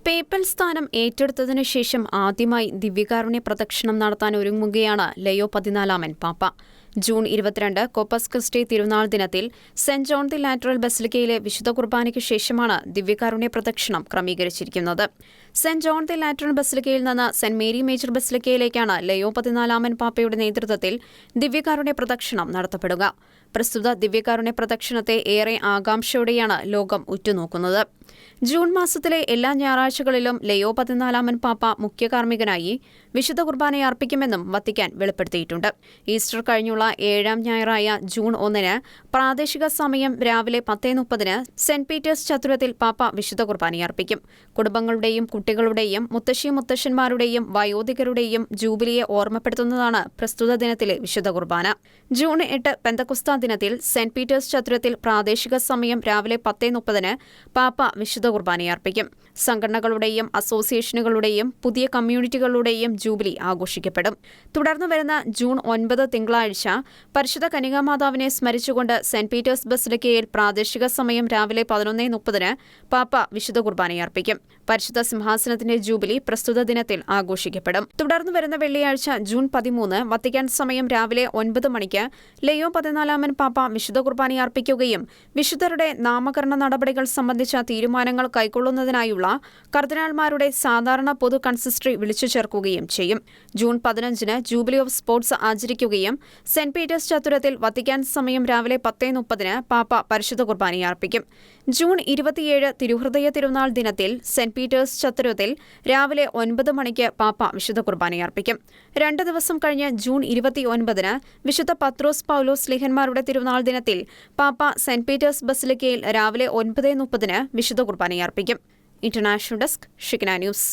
Papal സ്ഥാനം ഏറ്റെടുത്തതിനു ശേഷം ആദ്യമായി ദിവ്യകാരുണ്യ പ്രദക്ഷിണം നടത്താൻ ഒരുങ്ങുകയാണ് ലയോ 14 പാപ്പ. ജൂൺ 22 കോപ്പസ് ക്രിസ്റ്റി തിരുനാൾ ദിനത്തിൽ സെന്റ് ജോൺ ദി ലാറ്ററൽ ബസിലിക്കയിലെ വിശുദ്ധ കുർബാനയ്ക്ക് ശേഷമാണ് ദിവ്യകാരുണ്യ പ്രദക്ഷിണം ക്രമീകരിച്ചിരിക്കുന്നത്. സെന്റ് ജോൺ ദി ലാറ്ററൽ ബസിലിക്കയിൽ നിന്ന് സെന്റ് മേരി മേജർ ബസിലിക്കയിലേക്കാണ് ലയോ 14 പാപ്പയുടെ നേതൃത്വത്തിൽ ദിവ്യകാരുണ്യ പ്രദക്ഷിണം നടത്തപ്പെടുക. പ്രസ്തുത ദിവ്യകാരുണ്യ പ്രദക്ഷിണത്തെ ഏറെ ആകാംക്ഷയോടെയാണ് ലോകം ഉറ്റുനോക്കുന്നത്. ജൂൺ മാസത്തിലെ എല്ലാ ഞായറാഴ്ചകളിലും ലയോ 14 പാപ്പ മുഖ്യ കാർമ്മികനായി വിശുദ്ധ കുർബാന അർപ്പിക്കുമെന്നും വത്തിക്കാൻ വെളിപ്പെടുത്തിയിട്ടുണ്ട്. ഈസ്റ്റർ കഴിഞ്ഞുള്ള 7ാം ഞായറായ ജൂൺ 1 പ്രാദേശിക സമയം രാവിലെ 10:30 സെന്റ് പീറ്റേഴ്സ് ചത്തുരത്തിൽ പാപ്പ വിശുദ്ധ കുർബാന അർപ്പിക്കും. കുടുംബങ്ങളുടെയും കുട്ടികളുടെയും മുത്തശ്ശിമാരുടെയും വയോധികരുടെയും ജൂബിലിയെ ഓർമ്മപ്പെടുത്തുന്നതാണ് പ്രസ്തുത ദിനത്തിലെ വിശുദ്ധ കുർബാന. ജൂൺ 8 പെന്തക്കുസ്ത ദിനത്തിൽ സെന്റ് പീറ്റേഴ്സ് ചത്തുരത്തിൽ പ്രാദേശിക സമയം രാവിലെ 10:30 പാപ്പ വിശുദ്ധ കുർബാന അർപ്പിക്കും. സംഘടനകളുടെയും അസോസിയേഷനുകളുടെയും പുതിയ കമ്മ്യൂണിറ്റികളുടെയും ജൂബിലി ആഘോഷിക്കപ്പെടും. തുടർന്നു വരുന്ന ജൂൺ 9 തിങ്കളാഴ്ച പരിശുദ്ധ കന്യകാമാതാവിനെ സ്മരിച്ചുകൊണ്ട് സെന്റ് പീറ്റേഴ്സ് ബസിലിക്കയിൽ പ്രാദേശിക സമയം രാവിലെ 11:30 പാപ്പ വിശുദ്ധ കുർബാന അർപ്പിക്കും. പരിശുദ്ധ സിംഹാസനത്തിന്റെ ജൂബിലി പ്രസ്തുത ദിനത്തിൽ ആഘോഷിക്കപ്പെടും. തുടർന്നു വരുന്ന വെള്ളിയാഴ്ച ജൂൺ 13 വത്തിക്കാൻ സമയം രാവിലെ 9 മണിക്ക് ലയോ 14 പാപ്പ വിശുദ്ധ കുർബാന അർപ്പിക്കുകയും വിശുദ്ധരുടെ നാമകരണ നടപടികൾ സംബന്ധിച്ച തീരുമാനങ്ങൾ കൈക്കൊള്ളുന്നതിനായുള്ള കർദിനാൾമാരുടെ സാധാരണ പൊതു കൺസിസ്റ്ററി വിളിച്ചു ചേർക്കുകയും ചെയ്യും. ജൂൺ 15 ജൂബിലി ഓഫ് സ്പോർട്സ് ആചരിക്കുകയും സെന്റ് പീറ്റേഴ്സ് ചത്തുരത്തിൽ വത്തിക്കാൻ സമയം രാവിലെ 10:30 പാപ്പ പരിശുദ്ധ കുർബാന അർപ്പിക്കും. ജൂൺ 27 തിരുഹൃദയ തിരുനാൾ ദിനത്തിൽ സെന്റ് പീറ്റേഴ്സ് ചത്തുരത്തിൽ രാവിലെ 9 മണിക്ക് പാപ്പ വിശുദ്ധ കുർബാന അർപ്പിക്കും. 2 ദിവസം കഴിഞ്ഞ് ജൂൺ 29 വിശുദ്ധ പത്രോസ് പൗലോസ് ശ്ലീഹന്മാരുടെ തിരുനാൾ ദിനത്തിൽ പാപ്പ സെന്റ് പീറ്റേഴ്സ് ബസിലിക്കയിൽ രാവിലെ 9:30 വിശുദ്ധ കുർബാന അർപ്പിക്കും. International desk Shigna news.